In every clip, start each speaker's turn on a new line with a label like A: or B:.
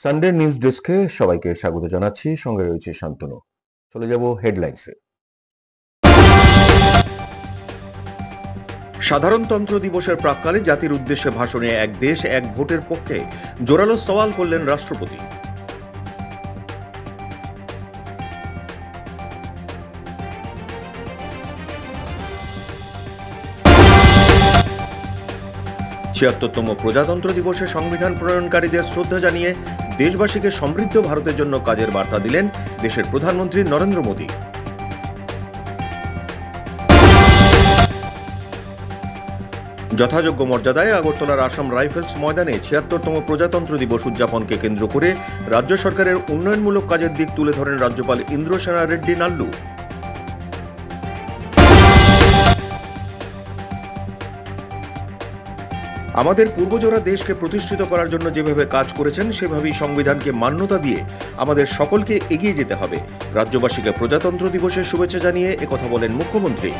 A: Sunday news ডেস্কে সবাইকে স্বাগত জানাচ্ছি। সঙ্গে রয়েছে শান্তনু। চলে যাব হেডলাইন্সে।
B: সাধারণতন্ত্র দিবসের প্রাক্কালে জাতির উদ্দেশ্যে ভাষণে এক দেশ এক ভোটের পক্ষে জোরালো সওয়াল করলেন রাষ্ট্রপতি। ছিয়াত্তরতম প্রজাতন্ত্র দিবসে সংবিধান প্রণয়নকারীদের শ্রদ্ধা জানিয়ে দেশবাসীকে সমৃদ্ধ ভারতের জন্য কাজের বার্তা দিলেন দেশের প্রধানমন্ত্রী নরেন্দ্র মোদী। যথাযোগ্য মর্যাদায় আগরতলার আসাম রাইফেলস ময়দানে ৭৬তম প্রজাতন্ত্র দিবস উদযাপনকে কেন্দ্র করে রাজ্য সরকারের উন্নয়নমূলক কাজের দিক তুলে ধরেন রাজ্যপাল ইন্দ্রসেনা রেড্ডি নাল্লু। আমাদের পূর্বজরা দেশকে প্রতিষ্ঠিত করার জন্য যেভাবে কাজ করেছেন সেভাবেই সংবিধানকে মান্যতা দিয়ে আমাদের সকলকে এগিয়ে যেতে হবে। রাজ্যবাসীকে প্রজাতন্ত্র দিবসের শুভেচ্ছা জানিয়ে একথা বলেন মুখ্যমন্ত্রী।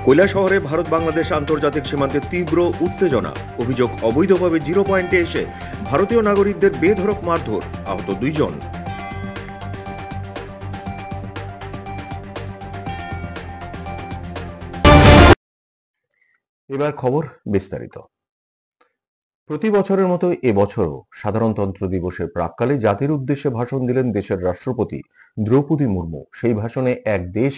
B: কৈলাসহরে ভারত বাংলাদেশ আন্তর্জাতিক সীমান্তে তীব্র উত্তেজনা। অভিযোগ, অবৈধভাবে জিরো পয়েন্টে এসে ভারতীয় নাগরিকদের বেধড়ক মারধর, আহত 2 জন।
A: এবার খবর বিস্তারিত। প্রতি বছরের মতো এবছরও সাধারণতন্ত্র দিবসের প্রাক্কালে জাতির উদ্দেশ্যে ভাষণ দিলেন দেশের রাষ্ট্রপতি দ্রৌপদী মুর্মু। সেই ভাষণে এক দেশ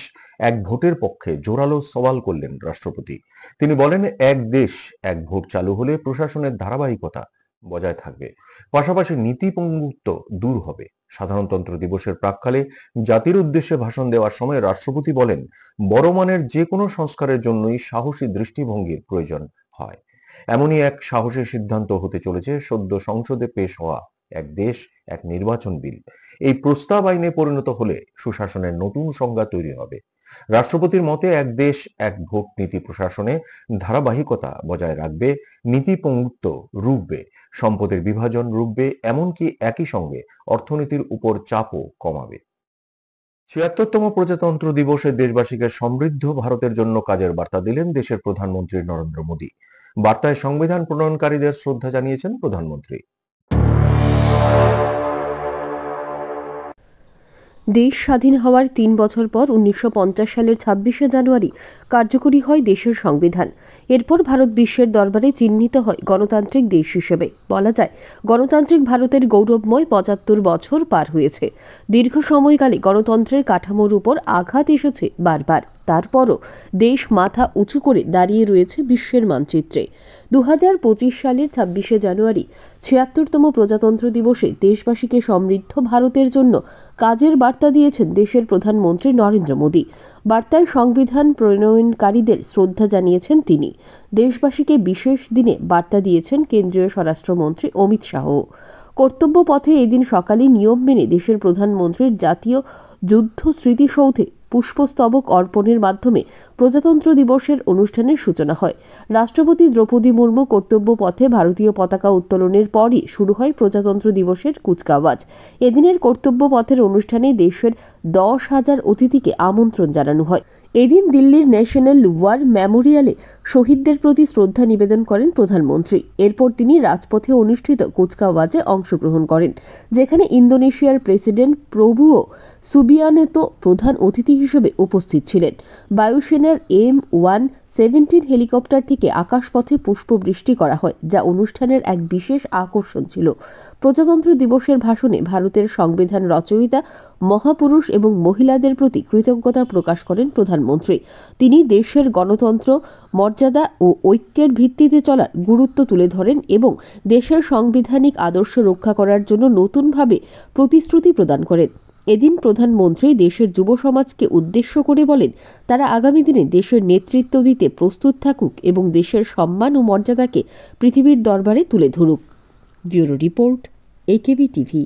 A: এক ভোটের পক্ষে জোরালো সওয়াল করলেন রাষ্ট্রপতি। তিনি বলেন, এক দেশ এক ভোট চালু হলে প্রশাসনের ধারাবাহিকতা বজায় থাকবে, পাশাপাশি নীতিপঙ্গুত্ব দূর হবে। সাধারণতন্ত্র দিবসের প্রাক্কালে জাতির উদ্দেশ্যে ভাষণ দেওয়ার সময় রাষ্ট্রপতি বলেন, বড় মানের যে কোনো সংস্কারের জন্যই সাহসী দৃষ্টিভঙ্গির প্রয়োজন হয়। এমনই এক সাহসী সিদ্ধান্ত হতে চলেছে সদ্য সংসদে পেশ হওয়া এক দেশ এক নির্বাচন বিল। এই প্রস্তাব আইনে পরিণত হলে সুশাসনের নতুন সংজ্ঞা তৈরি হবে। রাষ্ট্রপতির মতে এক দেশ এক ভোট নীতি প্রশাসনে ধারাবাহিকতা বজায় রাখবে, নীতিপঙ্গুত্ব রুখবে, সম্পদের বিভাজন রুখবে, এমনকি একই সঙ্গে অর্থনীতির উপর চাপও কমাবে। ৭৬তম প্রজাতন্ত্র দিবসে দেশবাসীকে সমৃদ্ধ ভারতের জন্য কাজের বার্তা দিলেন দেশের প্রধানমন্ত্রী নরেন্দ্র মোদী। বার্তায় সংবিধান প্রণয়নকারীদের শ্রদ্ধা জানিয়েছেন প্রধানমন্ত্রী।
C: দেশ স্বাধীন হওয়ার ৩ বছর পর ১৯৫০ সালের ২৬শে জানুয়ারি কার্যকরী হয় দেশের সংবিধান। এরপর ভারত বিশ্বের দরবারে চিহ্নিত হয় গণতান্ত্রিক দেশ হিসেবে। বলা যায়, গণতান্ত্রিক ভারতের গৌরবময় ৭৫ বছর পার হয়েছে। দীর্ঘ সময়কালে গণতন্ত্রের কাঠামোর উপর আঘাত এসেছে বারবার। তারপরও দেশ মাথা উঁচু করে দাঁড়িয়ে রয়েছে বিশ্বের মানচিত্রে। ২০২৫ সালের ২৬শে জানুয়ারি ৭৬তম প্রজাতন্ত্র দিবসে দেশবাসীকে সমৃদ্ধ ভারতের জন্য কাজের বার্তা দিয়েছেন দেশের প্রধানমন্ত্রী নরেন্দ্র মোদী। বার্তায় সংবিধান প্রণয়নকারীদের শ্রদ্ধা জানিয়েছেন তিনি। দেশবাসীকে বিশেষ দিনে বার্তা দিয়েছেন কেন্দ্রীয় স্বরাষ্ট্রমন্ত্রী অমিত শাহ। কর্তব্য পথে এদিন সকালে নিয়ম মেনে দেশের প্রধানমন্ত্রীর জাতীয় যুদ্ধ স্মৃতিসৌধে পুষ্পস্তবক অর্পণের মাধ্যমে প্রজাতন্ত্র দিবসের অনুষ্ঠানের সূচনা হয়। রাষ্ট্রপতি দ্রৌপদী মুর্মু কর্তব্য পথে ভারতীয় পতাকা উত্তোলনের পরই শুরু হয় প্রজাতন্ত্র দিবসের কুচকাওয়াজ। এদিনের কর্তব্য পথের অনুষ্ঠানে দেশের ১০,০০০ অতিথিকে আমন্ত্রণ জানানো হয়। এদিন দিল্লির ন্যাশনাল ওয়ার মেমোরিয়ালে শহীদদের প্রতি শ্রদ্ধা নিবেদন করেন প্রধানমন্ত্রী। এরপর তিনি রাজপথে অনুষ্ঠিত কুচকাওয়াজে অংশগ্রহণ করেন, যেখানে ইন্দোনেশিয়ার প্রেসিডেন্ট প্রবুও সুবিয়ানেতো প্রধান অতিথি হিসেবে উপস্থিত ছিলেন। বায়ুসেনার M117 হেলিকপ্টার থেকে আকাশপথে পুষ্পবৃষ্টি করা হয়, যা অনুষ্ঠানের এক বিশেষ আকর্ষণ ছিল। প্রজাতন্ত্র দিবসের ভাষণে ভারতের সংবিধান রচয়িতা, মহাপুরুষ এবং মহিলাদের প্রতি কৃতজ্ঞতা প্রকাশ করেন প্রধানমন্ত্রী। তিনি দেশের গণতন্ত্র, মর্যাদা ও ঐক্যের ভিত্তিতে চলার গুরুত্ব তুলে ধরেন এবং দেশের সাংবিধানিক আদর্শ রক্ষা করার জন্য নতুনভাবে প্রতিশ্রুতি প্রদান করেন। এদিন প্রধানমন্ত্রী দেশের যুব সমাজকে উদ্দেশ্য করে বলেন, তারা আগামী দিনে দেশের নেতৃত্ব দিতে প্রস্তুত থাকুক এবং দেশের সম্মান ও মর্যাদাকে পৃথিবীর দরবারে তুলে ধরুক। Bureau report, AKB TV.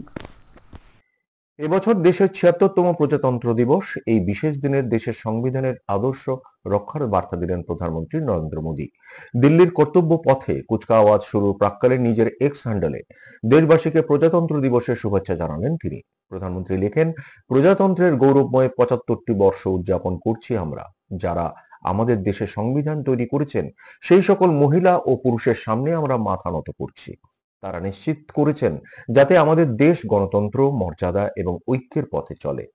A: এবছর দেশের ৭৬তম প্রজাতন্ত্র দিবস। এই বিশেষ দিনের দেশের সংবিধানের আদর্শ রক্ষার বার্তা দিলেন প্রধানমন্ত্রী নরেন্দ্র মোদী। দিল্লির কর্তব্য পথে কুচকাওয়াজ শুরু প্রাক্কালে নিজের এক্স হ্যান্ডেলে দেশবাসীকে প্রজাতন্ত্র দিবসের শুভেচ্ছা জানালেন তিনি। প্রধানমন্ত্রী লেখেন, প্রজাতন্ত্রের গৌরবময় ৭৫টি বর্ষ উদযাপন করছি আমরা, যারা আমাদের দেশে সংবিধান তৈরি করেছেন সেই সকল মহিলা ও পুরুষের সামনে আমরা মাথা নত করছি। তারা নিশ্চিত করেছেন যাতে আমাদের দেশ গণতন্ত্র, মর্যাদা এবং ঐক্যের পথে চলে।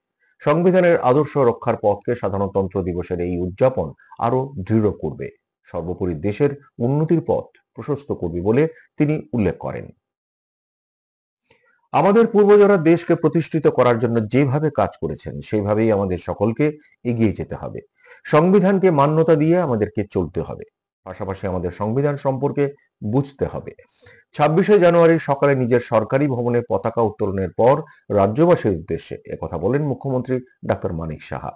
A: সংবিধানের আদর্শ রক্ষার পথকে সাধারণতন্ত্র দিবসের এই উদযাপন আরো দৃঢ় করবে, সর্বোপরি দেশের উন্নতির পথ প্রশস্ত করবে বলে তিনি উল্লেখ করেন। আমাদের পূর্বজরা দেশকে প্রতিষ্ঠিত করার জন্য যেভাবে কাজ করেছেন সেইভাবেই আমাদের সকলকে এগিয়ে যেতে হবে। সংবিধানকে মান্যতা দিয়ে আমাদেরকে চলতে হবে, পাশাপাশি আমাদের সংবিধান সম্পর্কে বুঝতে হবে। 26শে জানুয়ারি সকালে নিজের সরকারি ভবনে পতাকা উত্তোলনের পর রাজ্যবাসীর উদ্দেশ্যে একথা বলেন মুখ্যমন্ত্রী ডাক্তার মানিক সাহা।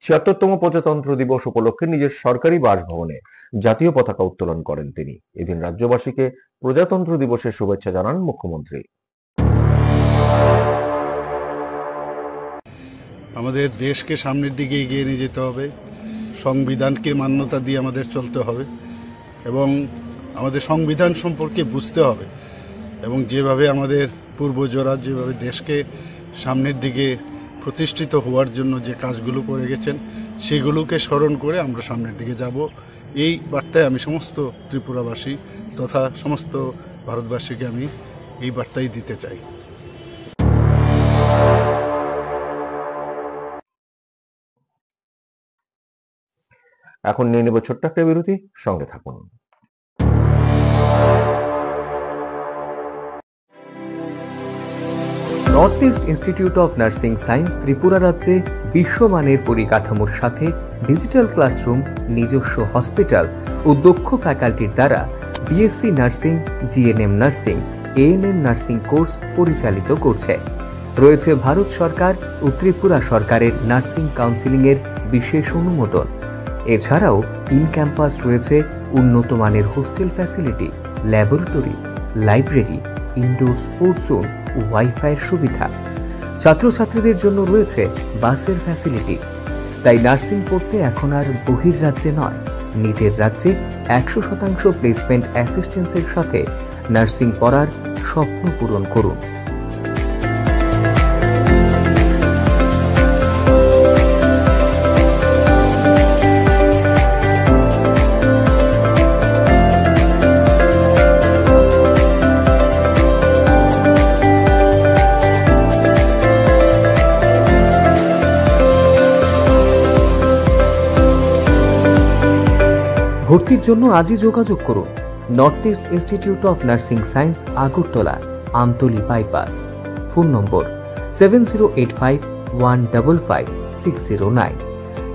A: ৭৬তম প্রজাতন্ত্র দিবস উপলক্ষে নিজের সরকারি বাসভবনে জাতীয় পতাকা উত্তোলন করেন তিনি। এদিন রাজ্যবাসীকে প্রজাতন্ত্র দিবসের শুভেচ্ছা জানান মুখ্যমন্ত্রী।
D: আমাদের দেশকে সামনের দিকে এগিয়ে নিয়ে যেতে হবে, সংবিধানকে মান্যতা দিয়ে আমাদের চলতে হবে এবং আমাদের সংবিধান সম্পর্কে বুঝতে হবে এবং যেভাবে আমাদের পূর্বজরা যেভাবে দেশকে সামনের দিকে প্রতিষ্ঠিত হওয়ার জন্য যে কাজগুলো করে গেছেন সেগুলোকে স্মরণ করে আমরা সামনের দিকে যাব। এই বার্তায় আমি সমস্ত ত্রিপুরাবাসী তথা সমস্ত ভারতবাসীকে আমি এই বার্তাই দিতে চাই।
A: এখন নিয়ে নেব ছোট্ট একটা বিরতি, সঙ্গে থাকুন।
E: North east institute of nursing science Tripura রাজ্যে বিশ্বমানের পরিকাঠামোর সাথে ডিজিটাল ক্লাসরুম, নিজস্ব হসপিটাল ও দক্ষ ফ্যাকাল্টির দ্বারা BSc nursing, GNM nursing, ANM nursing course পরিচালিত করছে। রয়েছে ভারত সরকার ও ত্রিপুরা সরকারের নার্সিং কাউন্সিলিংয়ের বিশেষ অনুমোদন। এছাড়াও ইন ক্যাম্পাস রয়েছে উন্নত মানের hostel facility, laboratory, library, indoor sports zone ও ওয়াইফাইয়ের সুবিধা। ছাত্রছাত্রীদের জন্য রয়েছে বাসের ফ্যাসিলিটি। তাই নার্সিং পড়তে এখন আর বহির্রাজ্যে নয়, নিজের রাজ্যে 100% প্লেসমেন্ট অ্যাসিস্ট্যান্সের সাথে নার্সিং পড়ার স্বপ্ন পূরণ করুন। ভর্তির জন্য আজই যোগাযোগ করুন north east institute of nursing science, Agartala, Amtali bypass. Phone নম্বর 7085155609,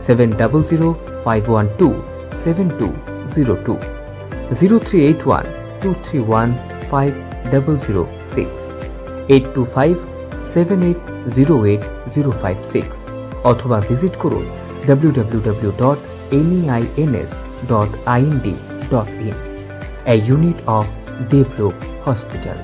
E: 7005127202, 0381231506, 8257808056 অথবা ভিজিট করুন www.neins.ind.in, a unit of Devlook Hospital.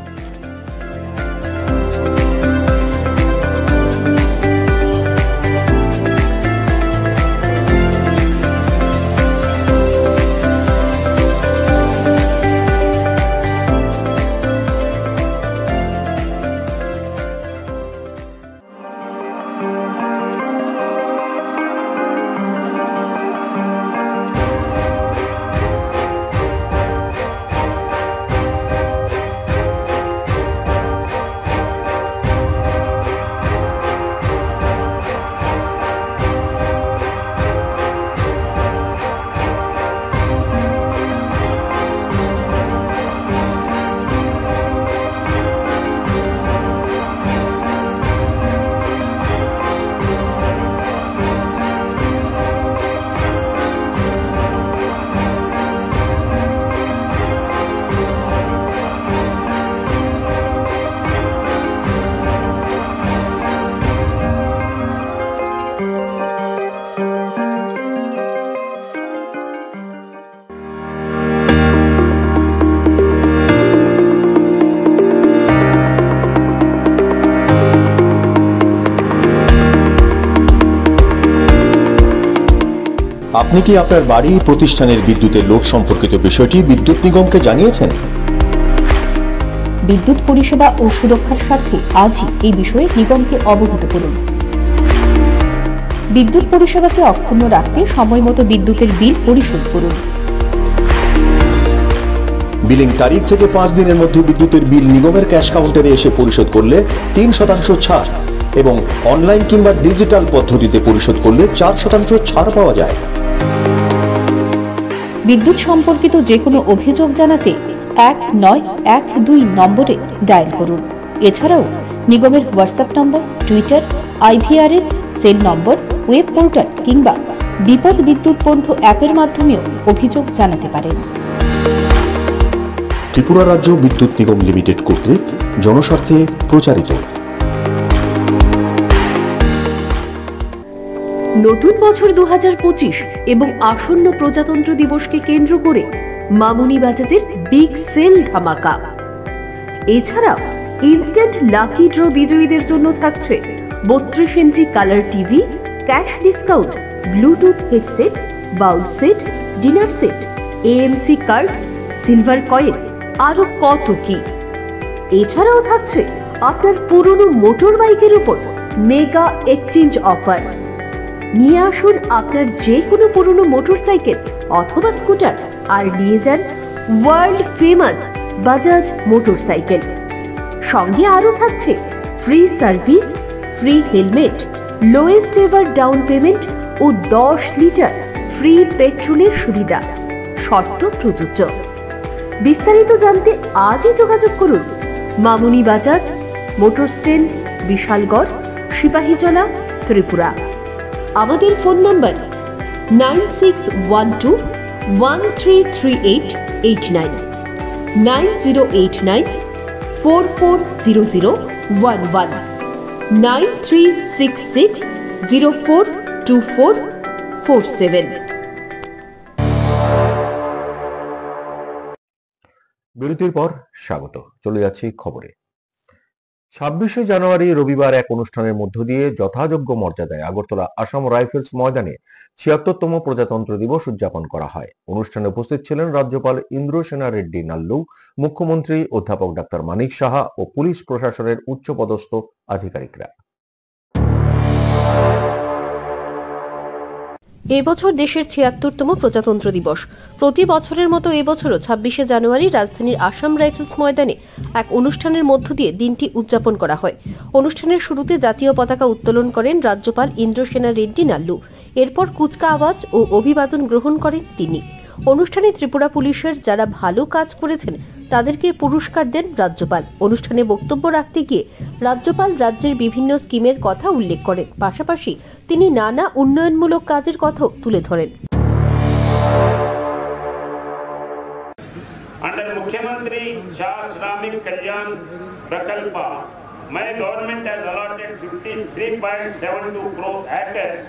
F: আপনি কি আপনার বাড়ি প্রতিষ্ঠানের বিদ্যুতের লোড সম্পর্কিত বিষয়টি বিদ্যুৎ নিগমকে জানিয়েছেন?
C: বিদ্যুৎ পরিষেবা ও সুরক্ষার স্বার্থে আজই এই বিষয়ে নিগমকে অবহিত করুন। বিদ্যুৎ পরিষেবাকে অক্ষুণ্ণ রাখতে সময়মতো বিদ্যুতের বিল পরিশোধ করুন।
F: বিলিং তারিখ থেকে 5 দিনের মধ্যে বিদ্যুতের বিল নিগমের ক্যাশ কাউন্টারে এসে পরিশোধ করলে 3% ছাড় এবং অনলাইন কিংবা ডিজিটাল পদ্ধতিতে পরিশোধ করলে 4% ছাড় পাওয়া যায়।
C: বিদ্যুৎ সম্পর্কিত যে কোনো অভিযোগ জানাতে 1912 নম্বরে ডায়াল করুন। এছাড়াও নিগমের WhatsApp number, Twitter, IVRS, cell number, web portal কিংবা বিপদ বিদ্যুৎ বন্ধু অ্যাপের মাধ্যমেও অভিযোগ জানাতে পারেন।
F: ত্রিপুরা রাজ্য বিদ্যুৎ নিগম লিমিটেড কর্তৃক জনস্বার্থে প্রচারিত।
C: নতুন বছর 2025 এবং আসন্ন প্রজাতন্ত্র দিবসকে কেন্দ্র করে মামুনি বাজাজের বিগ সেল ধামাকা। এছাড়াও ইনস্ট্যান্ট লাকি ড্র বিজয়ীদের জন্য থাকছে 32 inch colour TV, cash discount, Bluetooth headset, bowl set, dinner set, AMC card, silver coin, আরো কত কি। এছাড়াও থাকছে আপনার পুরনো মোটর বাইকের উপর মেগা এক্সচেঞ্জ অফার। নিয়ে আসুন আপনার যে কোনো পুরনো মোটরসাইকেল অথবা স্কুটার আর নিয়ে যান ওয়ার্ল্ড ফেমাস বাজাজ মোটরসাইকেল। সঙ্গে আরো থাকছে free service, free helmet, lowest ever down payment ও 10 লিটার ফ্রি পেট্রোলের সুবিধা। শর্ত প্রযোজ্য। বিস্তারিত জানতে আজই যোগাযোগ করুন মামুনি বাজাজ, মোটর স্ট্যান্ড, বিশালগড়, সিপাহীজলা, ত্রিপুরা। আমাদের ফোন নাম্বার 9612133889, 9089440011, 9366042447।
A: বিরতির পর স্বাগত। চলে যাচ্ছি খবরে। 26শে জানুয়ারি রবিবার এক অনুষ্ঠানের মধ্য দিয়ে যথাযোগ্য মর্যাদায় আগরতলা আসাম রাইফেলস ময়দানে ৭৬তম প্রজাতন্ত্র দিবস উদযাপন করা হয়। অনুষ্ঠানে উপস্থিত ছিলেন রাজ্যপাল ইন্দ্রসেনা রেড্ডি নাল্লু, মুখ্যমন্ত্রী অধ্যাপক ডাক্তার মানিক সাহা ও পুলিশ প্রশাসনের উচ্চপদস্থ আধিকারিকরা।
C: এবছর দেশের ৭৬তম প্রজাতন্ত্র দিবস। প্রতি বছরের মতো এবছরও ২৬শে জানুয়ারি রাজধানীর আসাম রাইফেলস ময়দানে এক অনুষ্ঠানের মধ্য দিয়ে দিনটি উদযাপন করা হয়। অনুষ্ঠানের শুরুতে জাতীয় পতাকা উত্তোলন করেন রাজ্যপাল ইন্দ্রসেনা রেড্ডি নাল্লু। এরপর কুচকাওয়াজ ও অভিবাদন গ্রহণ করেন তিনি। অনুষ্ঠানে ত্রিপুরা পুলিশের যারা ভালো কাজ করেছেন তাদেরকে পুরস্কার দেন রাজ্যপাল। অনুষ্ঠানে বক্তব্য রাখতে গিয়ে রাজ্যপাল রাজ্যের বিভিন্ন স্কিমের কথা উল্লেখ করেন। পাশাপাশি তিনি নানা উন্নয়নমূলক কাজের কথাও তুলে ধরেন।
G: Under Mukhyamantri Shah Shramik Kalyan Prakalpa, my government has allotted 53.72 crore acres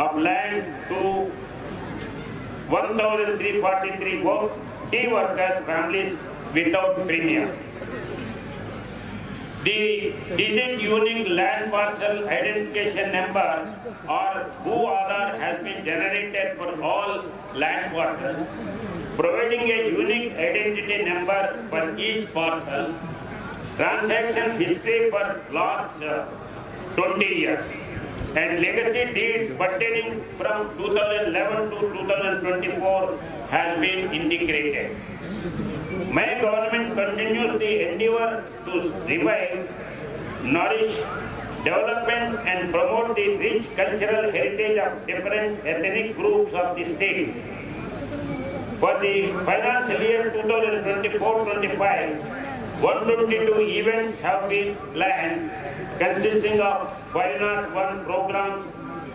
G: of land to 1,343 tea workers families without premium. The digit unique land parcel identification number or WHO Aadhaar has been generated for all land parcels, providing a unique identity number for each parcel, transaction history for last 20 years, and legacy deeds pertaining from 2011 to 2024 has been integrated. My government continues the endeavor to revive, nourish, development and promote the rich cultural heritage of different ethnic groups of the state. For the financial year 2024-25, 122 events have been planned consisting of 501 programs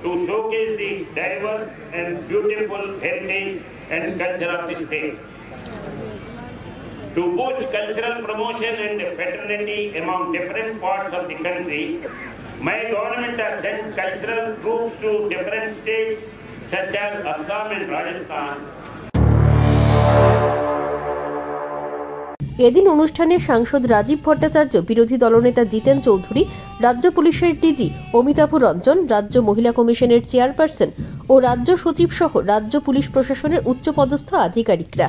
G: to showcase the diverse and beautiful heritage and culture of the state. To boost cultural promotion and fraternity among different parts of the country, my government has sent cultural troops to different states such as Assam and Rajasthan.
C: এদিন অনুষ্ঠানে সাংসদ রাজীব ভট্টাচার্য, বিরোধী দলনেতা জিতেন চৌধুরী, রাজ্য পুলিশের DG Amitabh Ranjan, রাজ্য মহিলা কমিশনের চেয়ারপারসন ও রাজ্য সচিব সহ রাজ্য পুলিশ প্রশাসনের উচ্চপদস্থ আধিকারিকরা।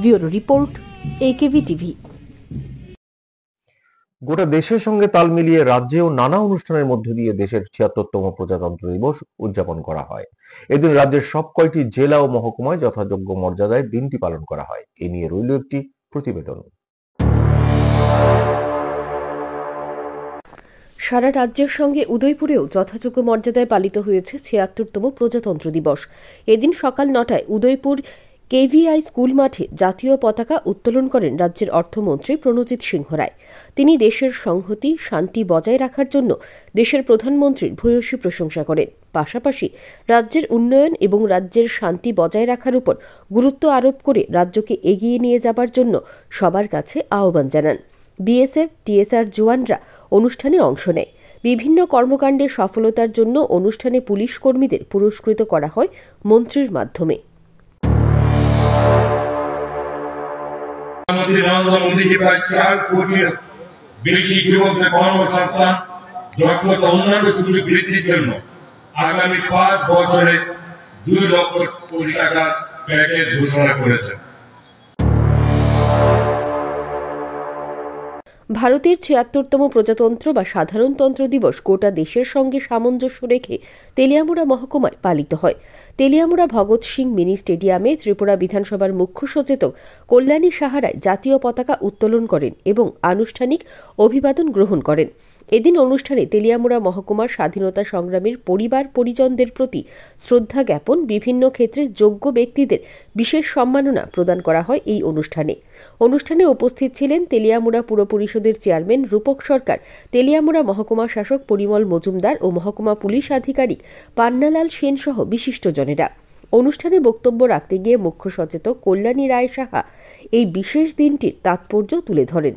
C: Bureau report, AKV TV.
A: গোটা দেশের সঙ্গে তাল মিলিয়ে রাজ্যেও নানা অনুষ্ঠানের মধ্য দিয়ে দেশের ৭৬তম প্রজাতন্ত্র দিবস উদযাপন করা হয়। এদিন রাজ্যের সব কয়টি জেলা ও মহকুমায় যথাযোগ্য মর্যাদায় দিনটি পালন করা হয়। এ নিয়ে রইল একটি প্রতিবেদন।
C: সারা রাজ্যের সঙ্গে উদয়পুরেও যথাযোগ্য মর্যাদায় পালিত হয়েছে ৭৬তম প্রজাতন্ত্র দিবস। এদিন সকাল ৯টায় উদয়পুর KVI স্কুল মাঠে জাতীয় পতাকা উত্তোলন করেন রাজ্যের অর্থমন্ত্রী প্রণজিৎ সিংহ রায়। তিনি দেশের সংহতি শান্তি বজায় রাখার জন্য দেশের প্রধানমন্ত্রীর ভূয়সী প্রশংসা করেন। পাশাপাশি রাজ্যের উন্নয়ন এবং রাজ্যের শান্তি বজায় রাখার উপর গুরুত্ব আরোপ করে রাজ্যকে এগিয়ে নিয়ে যাবার জন্য সবার কাছে আহ্বান জানান। BSF, TSR জওয়ানরা অনুষ্ঠানে অংশ নেয়। বিভিন্ন কর্মকাণ্ডে সফলতার জন্য অনুষ্ঠানে পুলিশ কর্মীদের পুরস্কৃত করা হয় মন্ত্রীর মাধ্যমে।
H: নরেন্দ্র মোদীজি প্রায় 4 কোটির বেশি যুবকদের কর্মসংস্থান, দক্ষতা উন্নয়ন সুযোগ বৃদ্ধির জন্য আগামী 5 বছরে 2 লক্ষ কোটি টাকার প্যাকেজ ঘোষণা করেছেন।
C: ভারতের ৭৬তম প্রজাতন্ত্র বা সাধারণতন্ত্র দিবস গোটা দেশের সঙ্গে সামঞ্জস্য রেখে তেলিয়ামুড়া মহকুমায় পালিত হয়। তেলিয়ামুড়া ভগৎ সিং মিনি স্টেডিয়ামে ত্রিপুরা বিধানসভার মুখ্য সচেতক কল্যাণী সাহারায় জাতীয় পতাকা উত্তোলন করেন এবং আনুষ্ঠানিক অভিবাদন গ্রহণ করেন। এদিন অনুষ্ঠানে তেলিয়ামুড়া মহকুমার স্বাধীনতা সংগ্রামীর পরিবার পরিজনদের প্রতি শ্রদ্ধা জ্ঞাপন, বিভিন্ন ক্ষেত্রে যোগ্য ব্যক্তিদের বিশেষ সম্মাননা প্রদান করা হয়। এই অনুষ্ঠানে উপস্থিত ছিলেন তেলিয়ামুড়া পুর পরিষদের চেয়ারম্যান রূপক সরকার, তেলিয়ামুড়া মহকুমা শাসক পরিমল মজুমদার ও মহকুমা পুলিশ আধিকারিক পান্নালাল সেন সহ বিশিষ্টজনেরা। অনুষ্ঠানে বক্তব্য রাখতে গিয়ে মুখ্য সচেতক কল্যাণী রায় সাহা এই বিশেষ দিনটির তাৎপর্য তুলে ধরেন।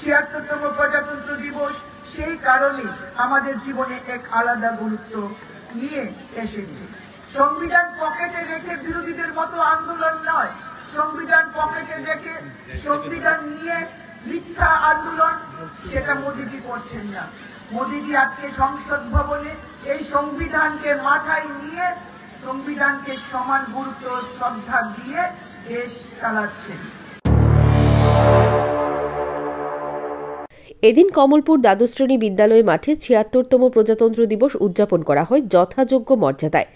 I: ৭৬তম প্রজাতন্ত্র দিবস সেই কারণে আমাদের জীবনে এক আলাদা গুরুত্ব নিয়ে এসেছে। সংবিধান পকেটে রেখে বিরোধীদের মতো আন্দোলন নয়, সংবিধান পকেটে রেখে সংবিধান নিয়ে মিথ্যা আন্দোলন, সেটা মোদীজি করছেন না। মোদীজি আজকে সংসদ ভবনে এই সংবিধানকে মাথায় নিয়ে সংবিধানকে সমান গুরুত্ব শ্রদ্ধা দিয়ে দেশ চালাচ্ছেন।
C: এদিন কমলপুর দ্বাদশ শ্রেণী বিদ্যালয় মাঠে ৭৬তম প্রজাতন্ত্র দিবস উদযাপন করা হয় যথাযোগ্য মর্যাদায়।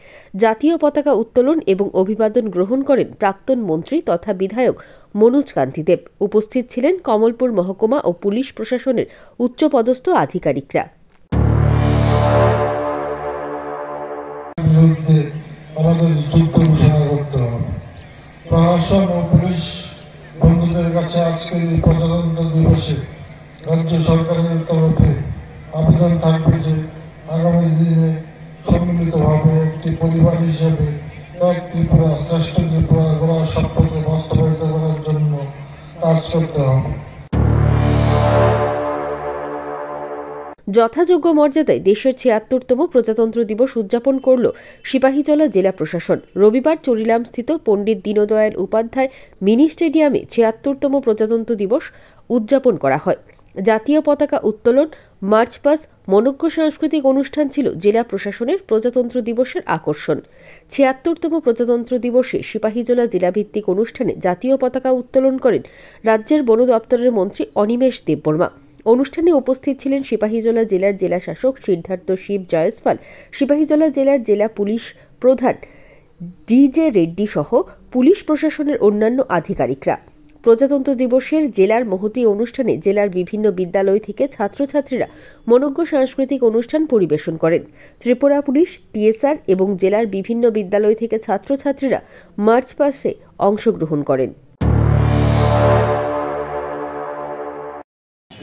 C: জাতীয় পতাকা উত্তোলন এবং অভিবাদন গ্রহণ করেন প্রাক্তন মন্ত্রী তথা বিধায়ক মনোজ কান্তি দেব। উপস্থিত ছিলেন কমলপুর মহকুমা ও পুলিশ প্রশাসনের উচ্চপদস্থ আধিকারিকরা।
J: আমাদের যুদ্ধ ঘোষণা করতে হবে। প্রশাসন ও পুলিশ বন্ধুদের কাছে আজকের এই প্রজাতন্ত্র দিবসে রাজ্য সরকারের তরফে আবেদন থাকবে যে আগামী দিনে সম্মিলিতভাবে একটি পরিবার হিসেবে এক ত্রিপুরা শ্রেষ্ঠ ত্রিপুরা গড়ার স্বপ্নকে বাস্তবায়িত করার জন্য কাজ করতে হবে।
C: যথাযোগ্য মর্যাদায় দেশের ৭৬তম প্রজাতন্ত্র দিবস উদযাপন করল সিপাহীজলা জেলা প্রশাসন। রবিবার চরিলাম স্থিত পণ্ডিত দীনদয়াল উপাধ্যায় মিনি স্টেডিয়ামে ৭৬তম প্রজাতন্ত্র দিবস উদযাপন করা হয়। জাতীয় পতাকা উত্তোলন, মার্চ পাস, মনোজ্ঞ সাংস্কৃতিক অনুষ্ঠান ছিল জেলা প্রশাসনের প্রজাতন্ত্র দিবসের আকর্ষণ। ৭৬তম প্রজাতন্ত্র দিবসে সিপাহীজলা জেলাভিত্তিক অনুষ্ঠানে জাতীয় পতাকা উত্তোলন করেন রাজ্যের বন দপ্তরের মন্ত্রী অনিমেষ দেববর্মা। অনুষ্ঠানে উপস্থিত ছিলেন সিপাহীজলা জেলার জেলা শাসক সিদ্ধার্থ শিব জয়সওয়াল, সিপাহীজলা জেলার জেলা পুলিশ প্রধান DJ রেড্ডি সহ পুলিশ প্রশাসনের অন্যান্য আধিকারিকরা। প্রজাতন্ত্র দিবসের জেলার মহতী অনুষ্ঠানে জেলার বিভিন্ন বিদ্যালয় থেকে ছাত্রছাত্রীরা মনোজ্ঞ সাংস্কৃতিক অনুষ্ঠান পরিবেশন করেন। ত্রিপুরা পুলিশ, TSR এবং জেলার বিভিন্ন বিদ্যালয় থেকে ছাত্রছাত্রীরা মার্চ পাসে অংশগ্রহণ করেন।